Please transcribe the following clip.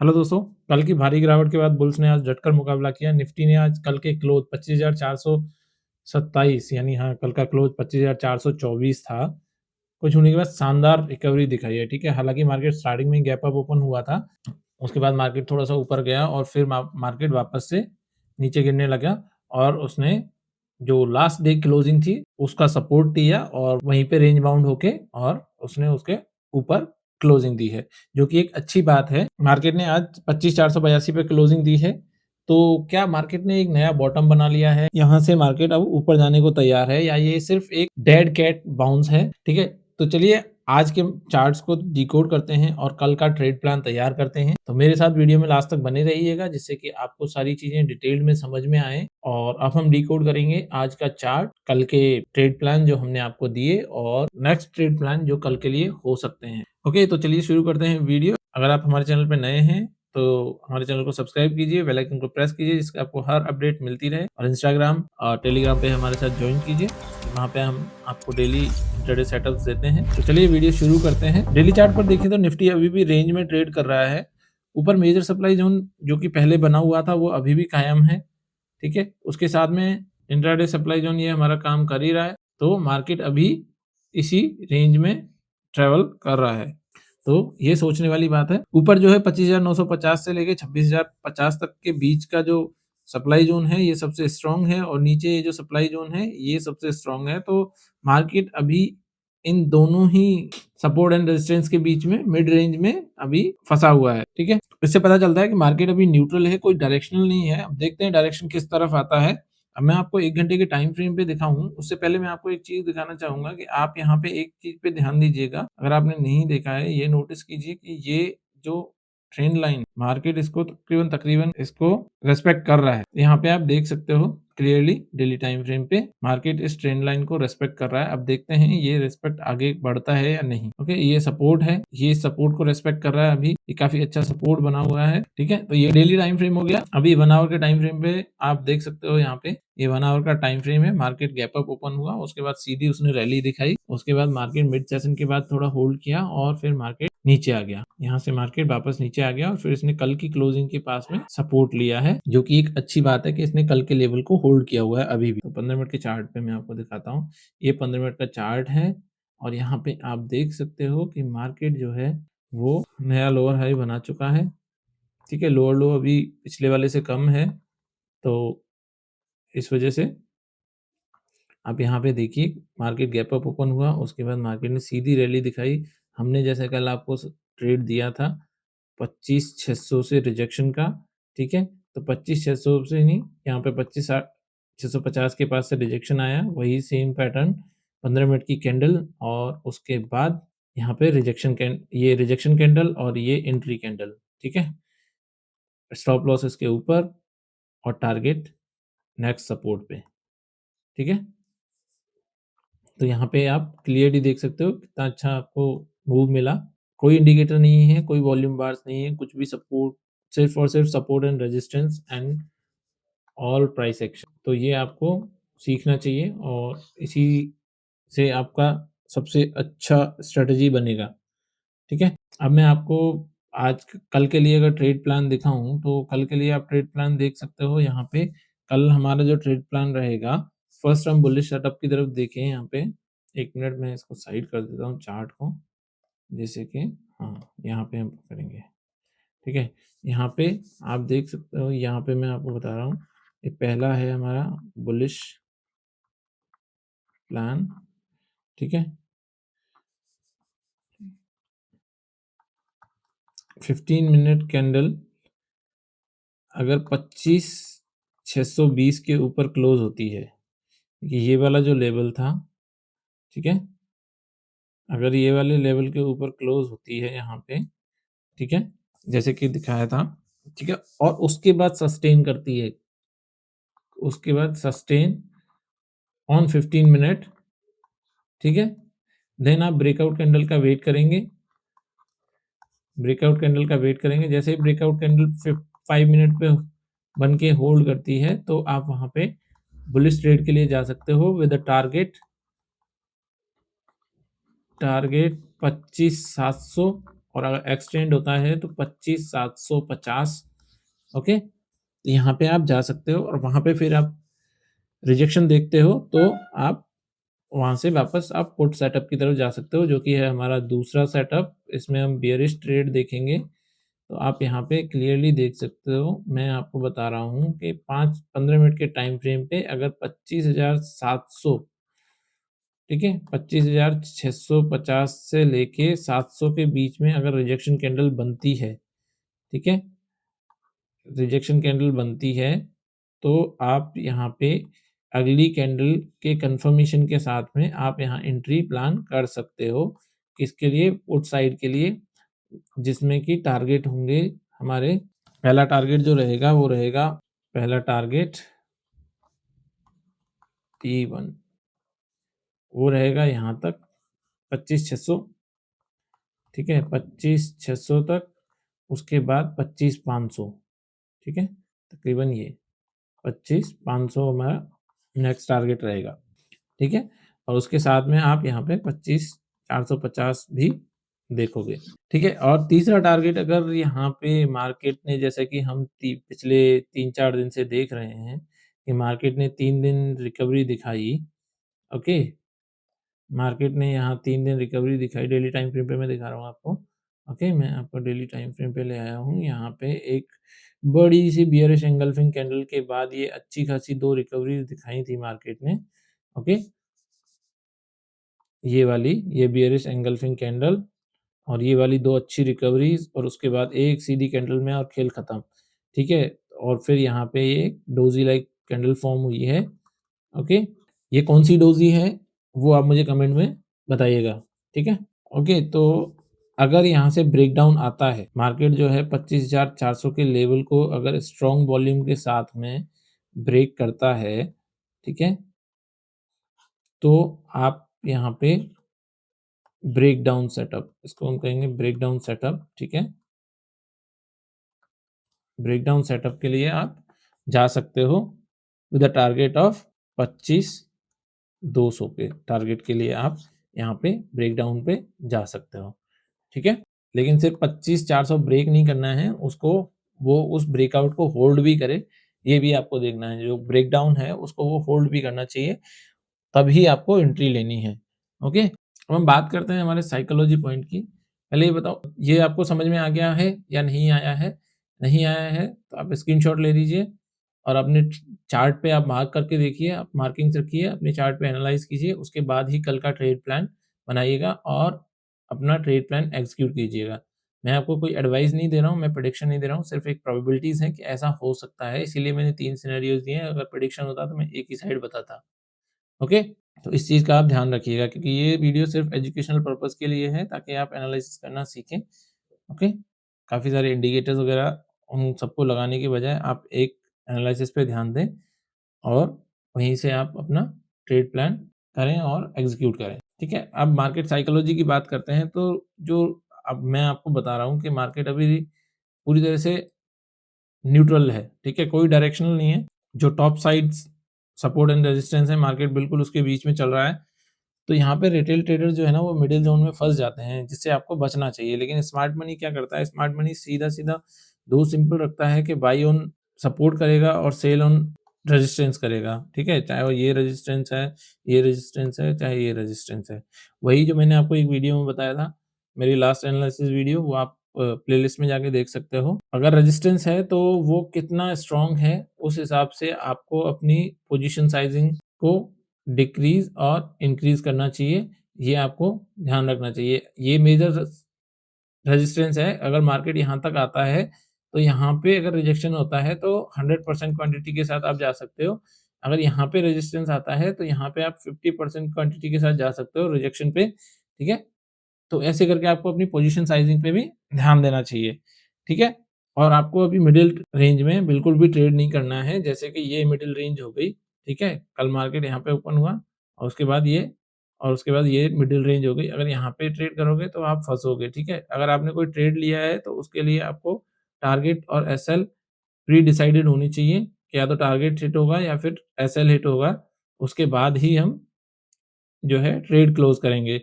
Hello दोस्तों, कल की भारी गिरावट के बाद बुल्स ने आज डटकर मुकाबला किया। निफ्टी ने आज कल के क्लोज 25,427 यानी कल का क्लोज 25,424 था। कुछ होने के बाद शानदार रिकवरी दिखाई है, ठीक है। हालाँकि मार्केट स्टार्टिंग में गैप अप ओपन हुआ था, उसके बाद मार्केट थोड़ा-सा ऊपर गया और फिर मार्केट वापस से नीचे गिरने लगा और उसने जो लास्ट डे क्लोजिंग थी, उसका सपोर्ट दिया और वहीं पे रेंज बाउंड होके और उसने उसके ऊपर क्लोजिंग दी है, जो कि एक अच्छी बात है। मार्केट ने आज 25,482 पे क्लोजिंग दी है, तो क्या मार्केट ने एक नया बॉटम बना लिया है? यहाँ से मार्केट अब ऊपर जाने को तैयार है या ये सिर्फ एक डेड कैट बाउंस है, ठीक है? तो चलिए आज के चार्ट्स को डिकोड करते हैं और कल का ट्रेड प्लान तैयार करते हैं। तो मेरे साथ वीडियो में लास्ट तक बने रहिएगा, जिससे कि आपको सारी चीज़ें डिटेल में समझ में आएँ और अब हम डिकोड करेंगे आज का चार्ट, कल के ट्रेड प्लान जो हमने आपको दिए और नेक्स्ट ट्रेड प्लान जो कल के लिए हो सकते हैं। ओके, तो चलिए शुरू करते हैं वीडियो। अगर आप हमारे चैनल पे नए हैं, तो हमारे चैनल को सब्सक्राइब कीजिए, बेल आइकन को प्रेस कीजिए, जिससे आपको हर अपडेट मिलती रहे और इंस्टाग्राम और टेलीग्राम पे हमारे साथ जॉइन कीजिए। वहाँ पे हम आपको डेली इंट्राडे सेटअप्स देते हैं। तो चलिए वीडियो शुरू करते हैं। डेली चार्ट पर देखें तो निफ्टी अभी भी रेंज में ट्रेड कर रहा है। ऊपर मेजर सप्लाई जोन जो कि पहले बना हुआ था, वो अभी भी कायम है, ठीक है। उसके साथ में इंट्राडे सप्लाई जोन ये हमारा काम कर ही रहा है, तो मार्केट अभी इसी रेंज में ट्रेवल कर रहा है। तो ये सोचने वाली बात है। ऊपर जो है 25,950 से लेके 26,050 तक के बीच का जो सप्लाई ज़ोन है, ये सबसे स्ट्रॉन्ग है और नीचे ये जो सप्लाई ज़ोन है, ये सबसे स्ट्रॉन्ग है। तो मार्केट अभी इन दोनों ही सपोर्ट एंड रेजिस्टेंस के बीच में मिड रेंज में अभी फँसा हुआ है, ठीक है? इससे पता चलता है कि मार्केट अभी न्यूट्रल है, कोई डायरेक्शनल नहीं है। अब देखते हैं डायरेक्शन किस तरफ आता है। अब मैं आपको 1 घंटे के टाइम फ्रेम पे दिखाऊँ, उससे पहले मैं आपको एक चीज़ दिखाना चाहूँगा कि आप यहाँ पे एक चीज़ पे ध्यान दीजिएगा। अगर आपने नहीं देखा है, ये नोटिस कीजिए कि ये जो ट्रेंड लाइन मार्केट इसको तकरीबन इसको रिस्पेक्ट कर रहा है। यहाँ पे आप देख सकते हो क्लियरली डेली टाइम फ्रेम पे मार्केट इस ट्रेंड लाइन को रिस्पेक्ट कर रहा है। अब देखते हैं ये रिस्पेक्ट आगे बढ़ता है या नहीं। ओके, ये सपोर्ट है, ये सपोर्ट को रिस्पेक्ट कर रहा है। अभी ये काफी अच्छा सपोर्ट बना हुआ है, ठीक है। तो ये डेली टाइम फ्रेम हो गया। अभी 1 आवर के टाइम फ्रेम पे आप देख सकते हो, यहाँ पे ये 1 आवर का टाइम फ्रेम है। मार्केट गैप अप ओपन हुआ, उसके बाद सीधी उसने रैली दिखाई, उसके बाद मार्केट मिड सेशन के बाद थोड़ा होल्ड किया और फिर मार्केट नीचे आ गया। यहाँ से मार्केट वापस नीचे आ गया और फिर इसने कल की क्लोजिंग के पास में सपोर्ट लिया है, जो कि एक अच्छी बात है कि इसने कल के लेवल को होल्ड किया हुआ है अभी भी। तो 15 मिनट के चार्ट पे मैं आपको दिखाता हूँ। ये 15 मिनट का चार्ट है और यहाँ पे आप देख सकते हो कि मार्केट जो है वो नया लोअर हाई बना चुका है, ठीक है। लोअर लो अभी पिछले वाले से कम है, तो इस वजह से आप यहाँ पे देखिए मार्केट गैप अप ओपन हुआ, उसके बाद मार्केट ने सीधी रैली दिखाई। हमने जैसे कल आपको ट्रेड दिया था 25,600 से रिजेक्शन का, ठीक है। तो 25,600 से नहीं, यहाँ पे 25,650 के पास से रिजेक्शन आया, वही सेम पैटर्न 15 मिनट की कैंडल और उसके बाद यहाँ पे ये रिजेक्शन कैंडल और ये एंट्री कैंडल, ठीक है। स्टॉप लॉस इसके ऊपर और टारगेट नेक्स्ट सपोर्ट पे, ठीक है। तो यहाँ पे आप क्लियरली देख सकते हो कितना अच्छा आपको मूव मिला। कोई इंडिकेटर नहीं है, कोई वॉल्यूम बार्स नहीं है, कुछ भी सपोर्ट, सिर्फ और सिर्फ support and resistance and all price action. तो ये आपको सीखना चाहिए और इसी से आपका सबसे अच्छा स्ट्रेटजी बनेगा, ठीक है। अब मैं आपको आज कल के लिए अगर ट्रेड प्लान दिखाऊं, तो कल के लिए आप ट्रेड प्लान देख सकते हो। यहाँ पे कल हमारा जो ट्रेड प्लान रहेगा, फर्स्ट हम बुलिश सेटअप की तरफ देखें। यहाँ पे 1 मिनट में इसको साइड कर देता हूँ चार्ट को, जैसे कि हाँ, यहाँ पे हम करेंगे, ठीक है। यहाँ पे आप देख सकते हो, यहाँ पे मैं आपको बता रहा हूँ, ये पहला है हमारा बुलिश प्लान, ठीक है। 15 मिनट कैंडल अगर 25,620 के ऊपर क्लोज होती है, ये वाला जो लेवल था, ठीक है, अगर ये वाले लेवल के ऊपर क्लोज होती है यहाँ पे, ठीक है, जैसे कि दिखाया था, ठीक है, और उसके बाद सस्टेन करती है, उसके बाद सस्टेन ऑन 15 मिनट, ठीक है, देन आप ब्रेकआउट कैंडल का वेट करेंगे। ब्रेकआउट कैंडल का वेट करेंगे, जैसे ही ब्रेकआउट कैंडल 5 मिनट पे बन के होल्ड करती है, तो आप वहां पे बुलिश ट्रेड के लिए जा सकते हो विद टारगेट 25,700 और अगर एक्सटेंड होता है तो 25,750। ओके? तो यहाँ पे आप जा सकते हो और वहाँ पे फिर आप रिजेक्शन देखते हो तो आप वहाँ से वापस आप पुट सेटअप की तरफ जा सकते हो, जो कि है हमारा दूसरा सेटअप। इसमें हम बियरिश ट्रेड देखेंगे। तो आप यहाँ पे क्लियरली देख सकते हो, मैं आपको बता रहा हूँ कि 5-15 मिनट के टाइम फ्रेम पे अगर 25,700, ठीक है? 25,650 से लेके 700 के बीच में अगर रिजेक्शन कैंडल बनती है, ठीक है? रिजेक्शन कैंडल बनती है, तो आप यहाँ पे अगली कैंडल के कन्फर्मेशन के साथ में आप यहाँ एंट्री प्लान कर सकते हो। किसके लिए? पुट साइड के लिए, जिसमें कि टारगेट होंगे हमारे, पहला टारगेट जो रहेगा वो रहेगा, पहला टारगेट T1 वो रहेगा यहाँ तक 25,600, ठीक है? 25,600 तक, उसके बाद 25,500, ठीक है? तकरीबन ये 25,500 हमारा नेक्स्ट टारगेट रहेगा, ठीक है? और उसके साथ में आप यहाँ पे 25,450 भी देखोगे, ठीक है? और तीसरा टारगेट अगर यहाँ पे मार्केट ने, जैसे कि हम पिछले 3-4 दिन से देख रहे हैं कि मार्केट ने 3 दिन रिकवरी दिखाई, ओके? मार्केट ने यहाँ 3 दिन रिकवरी दिखाई, डेली टाइम फ्रेम पे मैं दिखा रहा हूँ आपको, ओके? मैं आपको डेली टाइम फ्रेम पे ले आया हूँ। यहाँ पे एक बड़ी-सी बियरिश एंगल्फिंग कैंडल के बाद ये अच्छी खासी 2 रिकवरीज़ दिखाई थी मार्केट ने, ओके? ये वाली, ये बियरिश एंगल्फिंग कैंडल और ये वाली 2 अच्छी रिकवरीज़ और उसके बाद एक सीधी कैंडल में और खेल खत्म, ठीक है? और फिर यहाँ पे ये डोज़ी लाइक कैंडल फॉर्म हुई है, ओके? ये कौन-सी डोज़ी है, वो आप मुझे कमेंट में बताइएगा, ठीक है? ओके, तो अगर यहाँ से ब्रेकडाउन आता है, मार्केट जो है 25,400 के लेवल को अगर स्ट्रॉन्ग वॉल्यूम के साथ में ब्रेक करता है, ठीक है? तो आप यहाँ पे ब्रेकडाउन सेटअप, इसको हम कहेंगे ब्रेकडाउन सेटअप, ठीक है? ब्रेकडाउन सेटअप के लिए आप जा सकते हो विद अ टारगेट ऑफ 25,200 के टारगेट के लिए आप यहाँ पे ब्रेकडाउन पे जा सकते हो, ठीक है? लेकिन सिर्फ 25,400 ब्रेक नहीं करना है, उसको वो उस ब्रेकआउट को होल्ड भी करे, ये भी आपको देखना है। जो ब्रेकडाउन है उसको वो होल्ड भी करना चाहिए, तभी आपको एंट्री लेनी है, ओके? अब हम बात करते हैं हमारे साइकोलॉजी पॉइंट की। पहले ये बताओ, ये आपको समझ में आ गया है या नहीं आया है? नहीं आया है तो आप स्क्रीनशॉट ले लीजिए और अपने चार्ट पे आप मार्क करके देखिए, आप मार्किंग्स रखिए, अपने चार्ट पे एनालाइज़ कीजिए, उसके बाद ही कल का ट्रेड प्लान बनाइएगा और अपना ट्रेड प्लान एग्ज़ीक्यूट कीजिएगा। मैं आपको कोई एडवाइस नहीं दे रहा हूँ, मैं प्रेडिक्शन नहीं दे रहा हूँ, सिर्फ़ एक प्रोबेबिलिटीज़ हैं कि ऐसा हो सकता है, इसीलिए मैंने 3 सिनेरियोज़ दिए हैं, अगर प्रेडिक्शन होता तो मैं एक ही साइड बताता, ओके? तो इस चीज़ का आप ध्यान रखिएगा क्योंकि ये वीडियो सिर्फ़ एजुकेशनल पर्पज़ के लिए है ताकि आप एनालिसिस करना सीखें, ओके? काफ़ी सारे इंडिकेटर्स वगैरह उन सबको लगाने के बजाय आप एक एनालिसिस पे ध्यान दें और वहीं से आप अपना ट्रेड प्लान करें और एग्ज़ीक्यूट करें, ठीक है? अब मार्केट साइकोलॉजी की बात करते हैं तो जो अब मैं आपको बता रहा हूँ कि मार्केट अभी पूरी तरह से न्यूट्रल है, ठीक है? कोई डायरेक्शनल नहीं है। जो top sides support and resistance है, मार्केट बिल्कुल उसके बीच में चल रहा है। तो यहाँ पे रिटेल ट्रेडर जो है ना वो मिडल ज़ोन में फँस जाते हैं, जिससे आपको बचना चाहिए। लेकिन स्मार्ट मनी क्या करता है? स्मार्ट मनी सीधा-सीधा 2 सिंपल रखता है कि बाय ऑन सपोर्ट करेगा और सेल ऑन रेजिस्टेंस करेगा, ठीक है? चाहे वो ये रेजिस्टेंस है, ये रेजिस्टेंस है, चाहे ये रेजिस्टेंस है। वही जो मैंने आपको एक वीडियो में बताया था, मेरी लास्ट एनालिसिस वीडियो, वो आप प्लेलिस्ट में जाके देख सकते हो। अगर रेजिस्टेंस है तो वो कितना स्ट्रॉन्ग है, उस हिसाब से आपको अपनी पोजीशन साइज़िंग को डिक्रीज़ और इंक्रीज़ करना चाहिए, ये आपको ध्यान रखना चाहिए। ये मेजर रेजिस्टेंस है, अगर मार्केट यहाँ तक आता है, तो यहाँ पे अगर रिजेक्शन होता है तो 100% क्वांटिटी के साथ आप जा सकते हो। अगर यहाँ पे रेजिस्टेंस आता है, तो यहाँ पे आप 50% क्वांटिटी के साथ जा सकते हो रिजेक्शन पे, ठीक है? तो ऐसे करके आपको अपनी पोजीशन साइज़िंग पे भी ध्यान देना चाहिए, ठीक है? और आपको अभी मिडल रेंज में बिल्कुल भी ट्रेड नहीं करना है, जैसे कि ये मिडल रेंज हो गई, ठीक है? कल मार्केट यहाँ पे ओपन हुआ और उसके बाद ये और उसके बाद ये मिडल रेंज हो गई। अगर यहाँ पे ट्रेड करोगे तो आप फँसोगे, ठीक है? अगर आपने कोई ट्रेड लिया है तो उसके लिए आपको टारगेट और एसएल प्री डिसाइडेड होनी चाहिए कि या तो टारगेट हिट होगा या फिर एसएल हिट होगा, उसके बाद ही हम जो है ट्रेड क्लोज़ करेंगे।